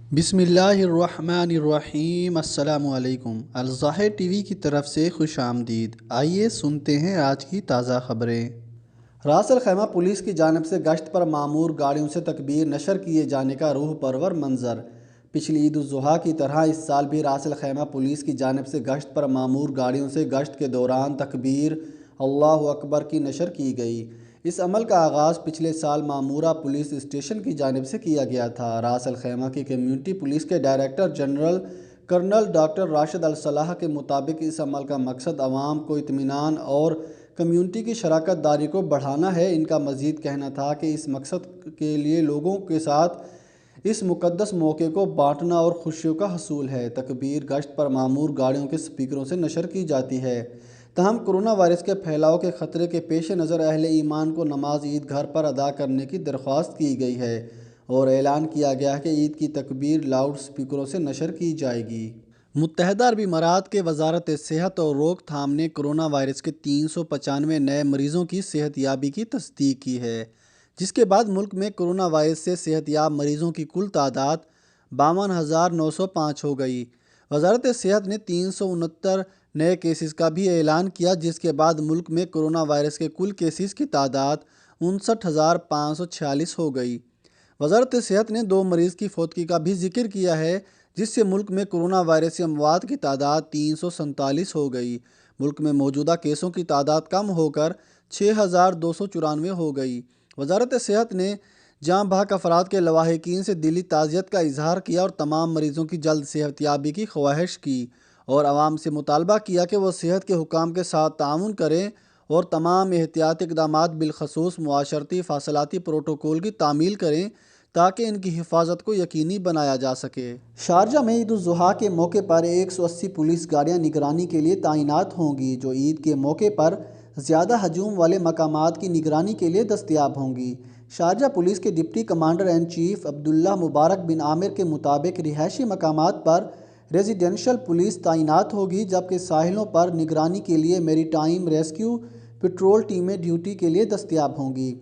بسم اللہ الرحمن الرحیم۔ السلام علیکم۔ الظاہر ٹی وی کی طرف سے خوش آمدید۔ آئیے سنتے ہیں آج کی تازہ خبریں۔ راس الخیمہ پولیس کی جانب سے گشت پر معمور گاڑیوں سے تکبیر نشر کیے جانے کا روح پرور منظر۔ پچھلی عید الاضحیٰ کی طرح اس سال بھی راس الخیمہ پولیس کی جانب سے گشت پر معمور گاڑیوں سے گشت کے دوران تکبیر اللہ اکبر کی نشر کی گئی۔ اس عمل کا آغاز پچھلے سال معمورہ پولیس اسٹیشن کی جانب سے کیا گیا تھا۔ راس الخیمہ کی کمیونٹی پولیس کے director general colonel doctor Rashid al Salah کے مطابق اس عمل کا مقصد عوام کو اطمینان اور کمیونٹی کی شراکت داری کو بڑھانا ہے۔ ان کا مزید کہنا تھا کہ اس مقصد کے لیے لوگوں کے ساتھ اس مقدس موقع کو بانٹنا اور خوشیوں کا حصول ہے۔ تکبیر گشت پر معمور گاڑیوں کے سپیکروں سے نشر کی جاتی ہے۔ تاہم کرونا وائرس کے پھیلاؤ کے خطرے کے پیش نظر اہل ایمان کو نماز عید گھر پر ادا کرنے کی درخواست کی گئی ہے اور اعلان کیا گیا ہے کہ عید کی تکبیر لاؤڈ سپیکروں سے نشر کی جائے گی۔ متحدہ عرب امارات کے وزارت صحت اور روک تھام نے کرونا وائرس کے 395 نئے مریضوں کی صحت یابی کی تصدیق کی ہے، جس کے بعد ملک میں کرونا وائرس سے صحت یاب مریضوں کی کل تعداد 52,905 ہو گئی۔ وزارت صحت نے 369 نئے کیسز کا بھی اعلان کیا، جس کے بعد ملک میں کرونا وائرس کے کل کیسز کی تعداد 59,546 ہو گئی۔ وزارت صحت نے 2 مریض کی فوتگی کا بھی ذکر کیا ہے، جس سے ملک میں کرونا وائرس سے اموات کی تعداد 347 ہو گئی۔ ملک میں موجودہ کیسوں کی تعداد کم ہو کر 6,294 ہو گئی۔ وزارت صحت نے جاں بحق افراد کے لواحقین سے دلی تعزیت کا اظہار کیا اور تمام مریضوں کی جلد صحت یابی کی خواہش کی اور عوام سے مطالبہ کیا کہ وہ صحت کے حکام کے ساتھ تعاون کریں اور تمام احتیاطی اقدامات بالخصوص معاشرتی فاصلاتی پروٹوکول کی تعمیل کریں تاکہ ان کی حفاظت کو یقینی بنایا جا سکے۔ شارجہ میں عید الاضحیٰ کے موقع پر 180 پولیس گاڑیاں نگرانی کے لیے تعینات ہوں گی، جو عید کے موقع پر زیادہ ہجوم والے مقامات کی نگرانی کے لیے دستیاب ہوں گی۔ شارجہ پولیس کے ڈپٹی کمانڈر ان چیف عبداللہ مبارک بن عامر کے مطابق رہائشی مقامات پر ریزیڈنشل پولیس تعینات ہوگی، جبکہ ساحلوں پر نگرانی کے لیے میری ٹائم ریسکیو پیٹرول ٹیمیں ڈیوٹی کے لیے دستیاب ہوں گی۔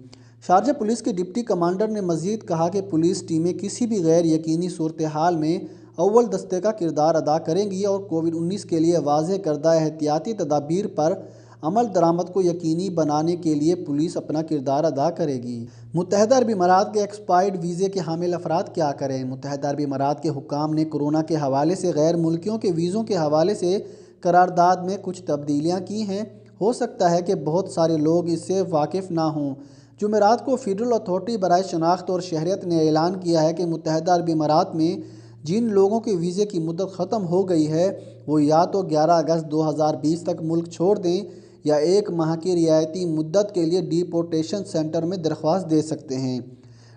شارجہ پولیس کے ڈپٹی کمانڈر نے مزید کہا کہ پولیس ٹیمیں کسی بھی غیر یقینی صورتحال میں اول دستے کا کردار ادا کریں گی اور کووڈ-19 کے لیے واضح کردہ احتیاطی تدابیر پر عمل درآمد کو یقینی بنانے کے لیے پولیس اپنا کردار ادا کرے گی۔ متحدہ عرب امارات کے ایکسپائرڈ ویزے کے حامل افراد کیا کریں؟ متحدہ عرب امارات کے حکام نے کورونا کے حوالے سے غیر ملکیوں کے ویزوں کے حوالے سے قرارداد میں کچھ تبدیلیاں کی ہیں۔ ہو سکتا ہے کہ بہت سارے لوگ اس سے واقف نہ ہوں۔ جمعرات کو فیڈرل اتھارٹی برائے شناخت اور شہریت نے اعلان کیا ہے کہ متحدہ عرب امارات میں جن لوگوں کے ویزے کی مدت ختم ہو گئی ہے وہ یا تو 11 اگست 2020 تک ملک چھوڑ دیں یا 1 ماہ کی رعایتی مدت کے لیے ڈیپورٹیشن سینٹر میں درخواست دے سکتے ہیں۔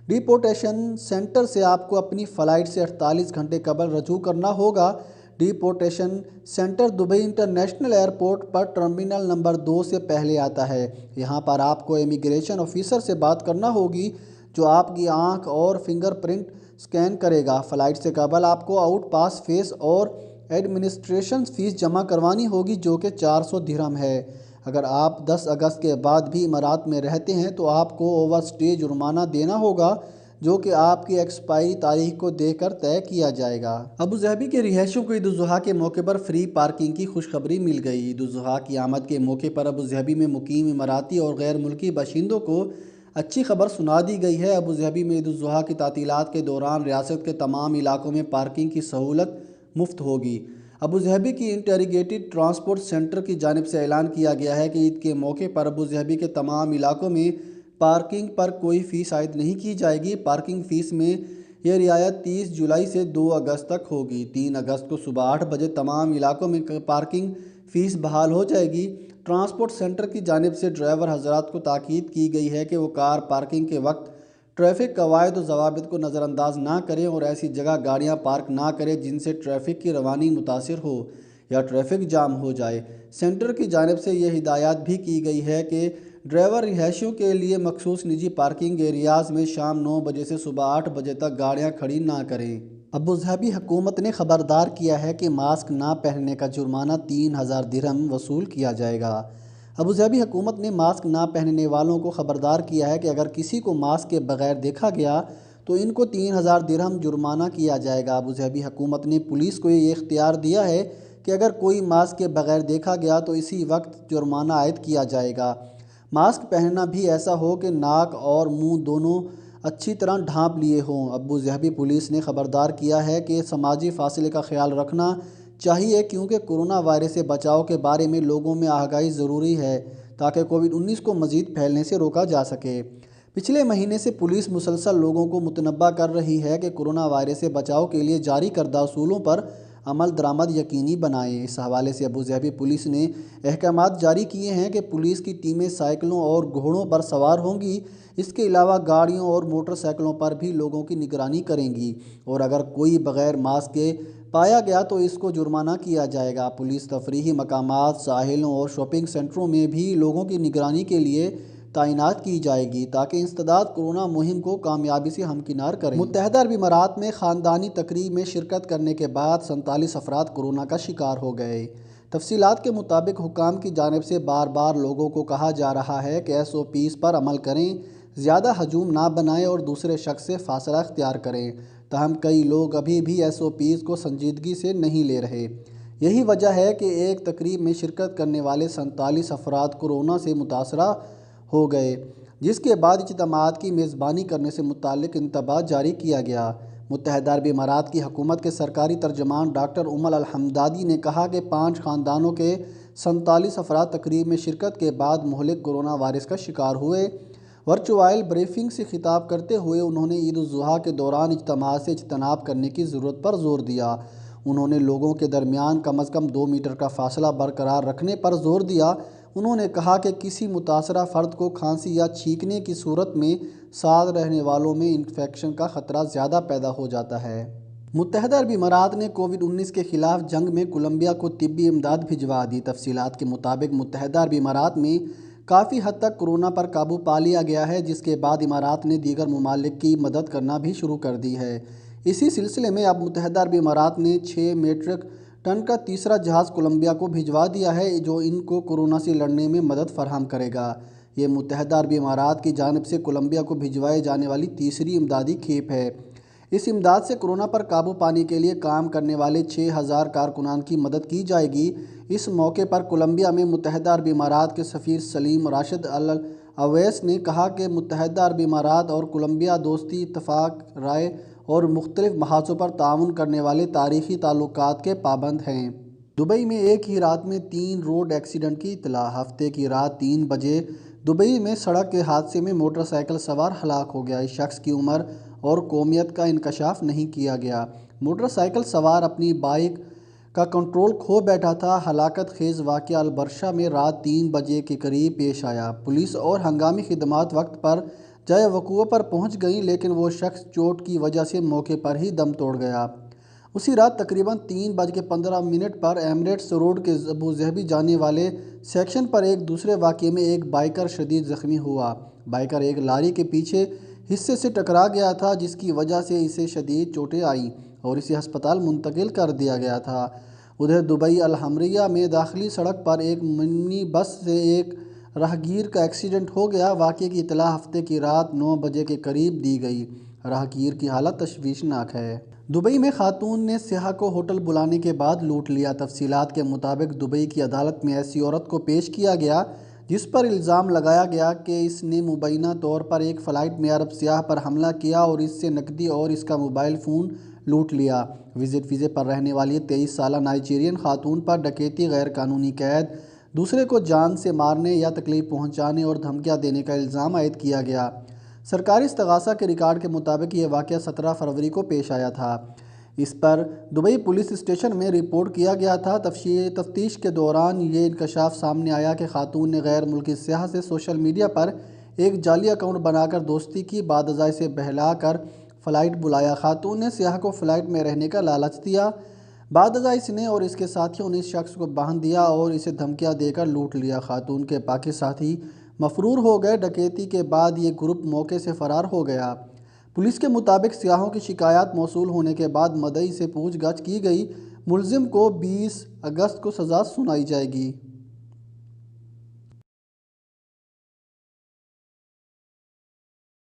ڈیپورٹیشن سینٹر سے آپ کو اپنی فلائٹ سے 48 گھنٹے قبل رجوع کرنا ہوگا۔ Deportation centre Dubai international airport پر ٹرمینل نمبر 2 سے پہلے آتا ہے۔ یہاں پر آپ کو امیگریشن آفیسر سے بات کرنا ہوگی جو آپ کی آنکھ اور فنگر پرنٹ سکین کرے گا۔ فلائٹ سے قبل آپ کو آؤٹ پاس فیس اور ایڈمنسٹریشن فیس جمع کروانی ہوگی جو کہ 400 درہم ہے۔ اگر آپ 10 اگست کے بعد بھی امارات میں رہتے ہیں تو آپ کو اوور اسٹے جرمانہ دینا ہوگا جو کہ آپ کی ایکسپائری تاریخ کو دیکھ کر طے کیا جائے گا۔ ابوظہبی کے رہائشیوں کو عید الاضحیٰ کے موقع پر فری پارکنگ کی خوشخبری مل گئی۔ عید الاضحیٰ کی آمد کے موقع پر ابوظہبی میں مقیم اماراتی اور غیر ملکی باشندوں کو اچھی خبر سنا دی گئی ہے۔ ابوظہبی میں عید الاضحیٰ کی تعطیلات کے دوران ریاست کے تمام علاقوں میں پارکنگ کی سہولت مفت ہوگی۔ ابوظہبی کی انٹیگریٹڈ ٹرانسپورٹ سینٹر کی جانب سے اعلان کیا گیا ہے کہ عید کے موقع پر ابوظہبی کے تمام علاقوں میں پارکنگ پر کوئی فیس عائد نہیں کی جائے گی۔ پارکنگ فیس میں یہ رعایت 30 جولائی سے 2 اگست تک ہوگی۔ 3 اگست کو صبح 8 بجے تمام علاقوں میں پارکنگ فیس بحال ہو جائے گی۔ ٹرانسپورٹ سینٹر کی جانب سے ڈرائیور حضرات کو تاکید کی گئی ہے کہ وہ کار پارکنگ کے وقت ٹریفک قواعد و ضوابط کو نظر انداز نہ کریں اور ایسی جگہ گاڑیاں پارک نہ کریں جن سے ٹریفک کی روانی متاثر ہو یا ٹریفک جام ہو جائے۔ سینٹر کی جانب سے یہ ہدایت بھی کی گئی ہے کہ ڈرائیور رہائشیوں کے لیے مخصوص نجی پارکنگ ایریاز میں شام 9 بجے سے صبح 8 بجے تک گاڑیاں کھڑی نہ کریں۔ ابوظہبی حکومت نے خبردار کیا ہے کہ ماسک نہ پہننے کا جرمانہ 3,000 درہم وصول کیا جائے گا۔ ابوظہبی حکومت نے ماسک نہ پہننے والوں کو خبردار کیا ہے کہ اگر کسی کو ماسک کے بغیر دیکھا گیا تو ان کو 3000 درہم جرمانہ کیا جائے گا۔ ابوظہبی حکومت نے پولیس کو یہ اختیار دیا ہے کہ اگر کوئی ماسک کے بغیر دیکھا گیا تو اسی وقت جرمانہ عائد کیا جائے گا۔ ماسک پہننا بھی ایسا ہو کہ ناک اور منہ دونوں اچھی طرح ڈھانپ لیے ہوں۔ ابوظہبی پولیس نے خبردار کیا ہے کہ سماجی فاصلے کا خیال رکھنا چاہیے کیونکہ کورونا وائرس سے بچاؤ کے بارے میں لوگوں میں آگاہی ضروری ہے تاکہ کووڈ-19 کو مزید پھیلنے سے روکا جا سکے۔ پچھلے مہینے سے پولیس مسلسل لوگوں کو متنبہ کر رہی ہے کہ کورونا وائرس سے بچاؤ کے لیے جاری کردہ اصولوں پر عمل درآمد یقینی بنائیں۔ اس حوالے سے ابوظہبی پولیس نے احکامات جاری کیے ہیں کہ پولیس کی ٹیمیں سائیکلوں اور گھوڑوں پر سوار ہوں گی۔ اس کے علاوہ گاڑیوں اور موٹر سائیکلوں پر بھی لوگوں کی نگرانی کریں گی اور اگر کوئی بغیر ماسک کے پایا گیا تو اس کو جرمانہ کیا جائے گا۔ پولیس تفریحی مقامات، ساحلوں اور شاپنگ سینٹروں میں بھی لوگوں کی نگرانی کے لیے تعینات کی جائے گی تاکہ انسداد کورونا مہم کو کامیابی سے ہمکنار کریں۔ متحدہ عرب امارات میں خاندانی تقریب میں شرکت کرنے کے بعد 47 افراد کورونا کا شکار ہو گئے۔ تفصیلات کے مطابق حکام کی جانب سے بار بار لوگوں کو کہا جا رہا ہے کہ SOPs پر عمل کریں، زیادہ ہجوم نہ بنائیں اور دوسرے شخص سے فاصلہ اختیار کریں۔ تاہم کئی لوگ ابھی بھی SOPs کو سنجیدگی سے نہیں لے رہے۔ یہی وجہ ہے کہ ایک تقریب میں شرکت کرنے والے 47 افراد کورونا سے متاثرہ ہو گئے، جس کے بعد اجتماعات کی میزبانی کرنے سے متعلق انتباہ جاری کیا گیا۔ متحدہ عرب امارات کی حکومت کے سرکاری ترجمان ڈاکٹر الحمدادی نے کہا کہ 5 خاندانوں کے 47 افراد تقریب میں شرکت کے بعد مہلک کورونا وائرس کا شکار ہوئے۔ ورچوئل بریفنگ سے خطاب کرتے ہوئے انہوں نے عید الاضحیٰ کے دوران اجتماعات سے اجتناب کرنے کی ضرورت پر زور دیا۔ انہوں نے لوگوں کے درمیان کم از کم 2 میٹر کا فاصلہ برقرار رکھنے پر زور دیا۔ انہوں نے کہا کہ کسی متاثرہ فرد کو کھانسی یا چھینکنے کی صورت میں ساتھ رہنے والوں میں انفیکشن کا خطرہ زیادہ پیدا ہو جاتا ہے۔ متحدہ عرب امارات نے کووڈ-19 کے خلاف جنگ میں کولمبیا کو طبی امداد بھجوا دی۔ تفصیلات کے مطابق متحدہ عرب امارات میں کافی حد تک کورونا پر قابو پا لیا گیا ہے، جس کے بعد امارات نے دیگر ممالک کی مدد کرنا بھی شروع کر دی ہے۔ اسی سلسلے میں اب متحدہ عرب امارات نے 6 میٹرک ٹن کا تیسرا جہاز کولمبیا کو بھجوا دیا ہے جو ان کو کورونا سے لڑنے میں مدد فراہم کرے گا۔ یہ متحدہ عرب امارات کی جانب سے کولمبیا کو بھجوائے جانے والی تیسری امدادی کھیپ ہے۔ اس امداد سے کورونا پر قابو پانے کے لیے کام کرنے والے 6000 کارکنان کی مدد کی جائے گی۔ اس موقع پر کولمبیا میں متحدہ عرب امارات کے سفیر سلیم راشد الاویس نے کہا کہ متحدہ عرب امارات اور کولمبیا دوستی، اتفاق رائے اور مختلف محاذوں پر تعاون کرنے والے تاریخی تعلقات کے پابند ہیں۔ دبئی میں ایک ہی رات میں 3 روڈ ایکسیڈنٹ کی اطلاع۔ ہفتے کی رات 3 بجے دبئی میں سڑک کے حادثے میں موٹر سائیکل سوار ہلاک ہو گیا۔ اس شخص کی عمر اور قومیت کا انکشاف نہیں کیا گیا۔ موٹر سائیکل سوار اپنی بائیک کا کنٹرول کھو بیٹھا تھا۔ ہلاکت خیز واقعہ البرشہ میں رات 3 بجے کے قریب پیش آیا۔ پولیس اور ہنگامی خدمات وقت پر جائے وقوع پر پہنچ گئیں لیکن وہ شخص چوٹ کی وجہ سے موقع پر ہی دم توڑ گیا۔ اسی رات تقریباً 3:15 پر ایمریٹس روڈ کے ابوظہبی جانے والے سیکشن پر ایک دوسرے واقعے میں ایک بائیکر شدید زخمی ہوا۔ بائیکر ایک لاری کے پیچھے حصے سے ٹکرا گیا تھا جس کی وجہ سے اسے شدید چوٹیں آئیں اور اسے ہسپتال منتقل کر دیا گیا تھا۔ ادھر دبئی الحمریہ میں داخلی سڑک پر ایک منی بس سے ایک راہگیر کا ایکسیڈنٹ ہو گیا۔ واقعے کی اطلاع ہفتے کی رات 9 بجے کے قریب دی گئی۔ راہگیر کی حالت تشویشناک ہے۔ دبئی میں خاتون نے سیاح کو ہوٹل بلانے کے بعد لوٹ لیا۔ تفصیلات کے مطابق دبئی کی عدالت میں ایسی عورت کو پیش کیا گیا جس پر الزام لگایا گیا کہ اس نے مبینہ طور پر ایک فلائٹ میں عرب سیاح پر حملہ کیا اور اس سے نقدی اور اس کا موبائل فون لوٹ لیا۔ وزٹ ویزے پر رہنے والی 23 سالہ نائجیرین خاتون پر ڈکیتی، غیر قانونی قید، دوسرے کو جان سے مارنے یا تکلیف پہنچانے اور دھمکیاں دینے کا الزام عائد کیا گیا۔ سرکاری استغاثہ کے ریکارڈ کے مطابق یہ واقعہ 17 فروری کو پیش آیا تھا۔ اس پر دبئی پولیس اسٹیشن میں رپورٹ کیا گیا تھا۔ تفتیش کے دوران یہ انکشاف سامنے آیا کہ خاتون نے غیر ملکی سیاح سے سوشل میڈیا پر ایک جعلی اکاؤنٹ بنا کر دوستی کی، بعد ازاں اسے بہلا کر فلائٹ بلایا۔ خاتون نے سیاح کو فلائٹ میں رہنے کا لالچ دیا۔ بعد ازاں اس نے اور اس کے ساتھیوں نے اس شخص کو باندھ دیا اور اسے دھمکیاں دے کر لوٹ لیا۔ خاتون کے باقی ساتھی مفرور ہو گئے۔ ڈکیتی کے بعد یہ گروپ موقع سے فرار ہو گیا۔ پولیس کے مطابق سیاحوں کی شکایات موصول ہونے کے بعد مدعی سے پوچھ گچھ کی گئی۔ ملزم کو 20 اگست کو سزا سنائی جائے گی۔